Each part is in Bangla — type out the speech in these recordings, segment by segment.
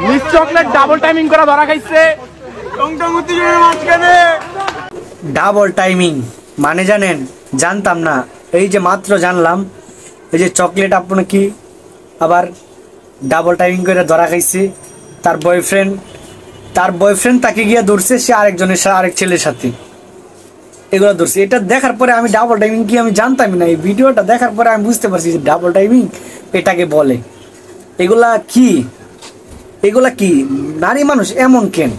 মিস চকলেট ডাবল টাইমিং করা ধরা খাইছে। ডাবল টাইমিং মানে জানেন? জানতাম না, এই যে মাত্র জানলাম। এই যে চকলেট আপনার কি আবার ডাবল টাইমিং করে ধরা খাইছে। তার বয়ফ্রেন্ড তাকে গিয়ে ধরছে, সে আরেকজনের সাথে, আরেক ছেলের সাথে এগুলো ধরছে। এটা দেখার পরে আমি ডাবল টাইমিং কি আমি জানতামই না। এই ভিডিওটা দেখার পরে আমি বুঝতে পারছি যে ডাবল টাইমিং এটাকে বলে। এগুলা কি নারী মানুষ এমন কেন?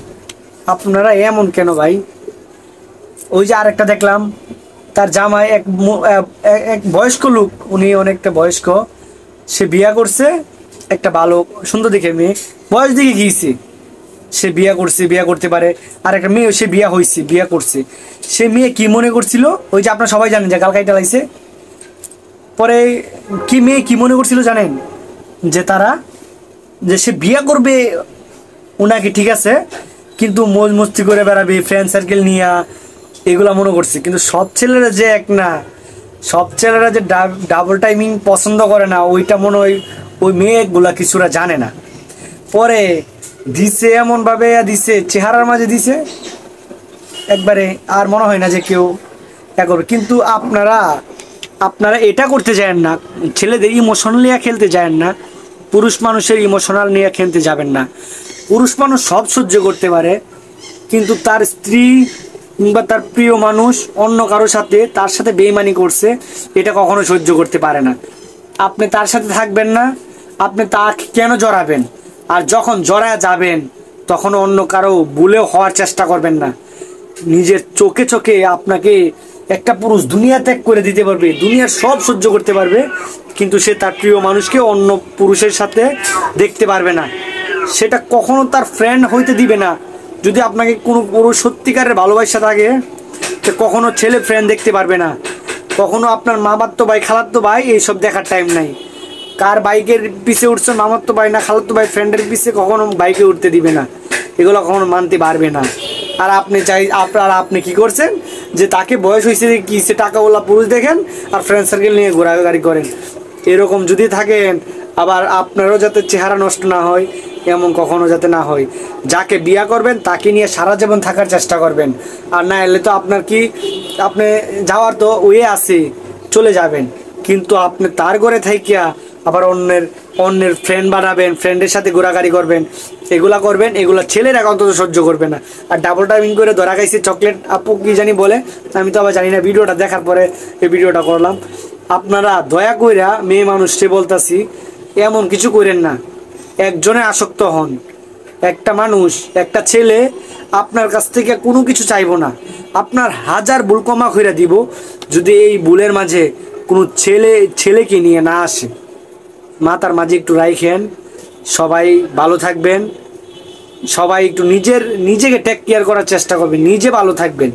আপনারা এমন কেন ভাই? ওই যে আরেকটা দেখলাম, তার জামাই এক বয়স্ক লোক, উনি অনেকটা বয়স্ক, সে বিয়া করছে একটা ভালো সুন্দর দেখে মেয়ে, বয়স দিকে গিয়েছে, সে বিয়া করছে, বিয়া করতে পারে। আর একটা মেয়ে, সে বিয়া হয়েছে, বিয়া করছে। সে মেয়ে কি মনে করছিল, ওই যে আপনারা সবাই জানেন যে গালকাইটা লাইছে, পরে মেয়ে কি মনে করছিল জানেন? যে সে বিয়া করবে ওনাকে, ঠিক আছে, কিন্তু মৌজ মস্তি করে বেড়াবে, ফ্রেন্ড সার্কেল নিয়ে, এগুলা মনে করছে। কিন্তু সব ছেলেরা যে এক না, সব ছেলেরা যে ডাবল টাইমিং পছন্দ করে না, ওইটা মনে হয় ওই মেয়েগুলা কিছুরা জানে না। পরে দিছে এমনভাবে দিছে, চেহারার মাঝে দিছে একবারে, আর মনে হয় না যে কেউ করবে। কিন্তু আপনারা এটা করতে চান না, ছেলেদের ইমোশনাল নিয়ে খেলতে চান না, পুরুষ মানুষের ইমোশনাল নিয়ে খেলতে যাবেন না। পুরুষ মানুষ সব সহ্য করতে পারে, কিন্তু তার স্ত্রী কিংবা তার প্রিয় মানুষ অন্য কারোর সাথে, তার সাথে বেইমানি করছে, এটা কখনো সহ্য করতে পারে না। আপনি তার সাথে থাকবেন না, আপনি তাকে কেন জড়াবেন? আর যখন জড়ায় যাবেন, তখন অন্য কারো ভুলেও হওয়ার চেষ্টা করবেন না। নিজের চোখে আপনাকে একটা পুরুষ দুনিয়া ত্যাগ করে দিতে পারবে, দুনিয়ার সব সহ্য করতে পারবে, কিন্তু সে তার প্রিয় মানুষকে অন্য পুরুষের সাথে দেখতে পারবে না। সেটা কখনো তার ফ্রেন্ড হইতে দিবে না। যদি আপনাকে কোনো পুরুষ সত্যিকারের ভালোবাসা থাকে, সে কখনো ছেলে ফ্রেন্ড দেখতে পারবে না। কখনো আপনার মামাতো ভাই, খালাতো ভাই, এইসব দেখার টাইম নাই। কার বাইকের পিছে উঠছে মামাতো ভাই না খালাতো ভাই, ফ্রেন্ডের পিছে কখনো বাইকে উঠতে দিবে না। এগুলো কখনো মানতে পারবে না। আর আপনি কি করছেন যে তাকে বয়স হয়েছে কি, সে টাকাওয়ালা পুরুষ দেখেন আর ফ্রেন্ড সার্কেল নিয়ে ঘোরাঘুরি করেন। এরকম যদি থাকেন, আবার আপনারও যাতে চেহারা নষ্ট না হয়, এমন কখনো যাতে না হয়। যাকে বিয়া করবেন তাকে নিয়ে সারা জীবন থাকার চেষ্টা করবেন। আর না এলে তো আপনি যাওয়ার তো ওয়ে আছে, চলে যাবেন, কিন্তু আপনি তার ঘরে থাইকিয়া আবার অন্যের ফ্রেন্ড বানাবেন, ফ্রেন্ডের সাথে ঘোরাঘুরি করবেন, এগুলা ছেলেরা অন্তত সহ্য করবে না। আর ডাবল টাইমিং করে ধরা খাইছে চকলেট আপু কি জানি বলে, আমি তো আবার জানি না, ভিডিওটা দেখার পরে এই ভিডিওটা করলাম। আপনারা দয়া কইরা মেয়ে মানুষকে বলতাছি, এমন কিছু করেন না, একজনে আসক্ত হন। একটা মানুষ, একটা ছেলে আপনার কাছ থেকে কোনো কিছু চাইবো না, আপনার হাজার ভুল ক্ষমা কইরা দিব, যদি এই ভুলের মাঝে কোনো ছেলেকে নিয়ে না আসে। মাথার মাঝে একটু রাখেন। সবাই ভালো থাকবেন, সবাই একটু নিজেকে টেক কেয়ার করার চেষ্টা করবেন, নিজে ভালো থাকবেন।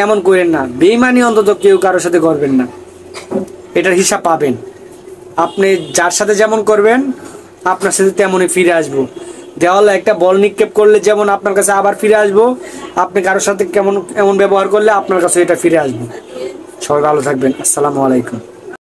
এমন করেন না, বেইমানি অন্তত কেউ কারোর সাথে করবেন না, এটার হিসাব পাবেন। আপনি যার সাথে যেমন করবেন, আপনার সাথে তেমনই ফিরে আসবো। দেওয়ালে একটা বল নিক্ষেপ করলে যেমন আপনার কাছে আবার ফিরে আসবো, আপনি কারোর সাথে এমন ব্যবহার করলে আপনার কাছে এটা ফিরে আসবো। সবাই ভালো থাকবেন। আসসালামু আলাইকুম।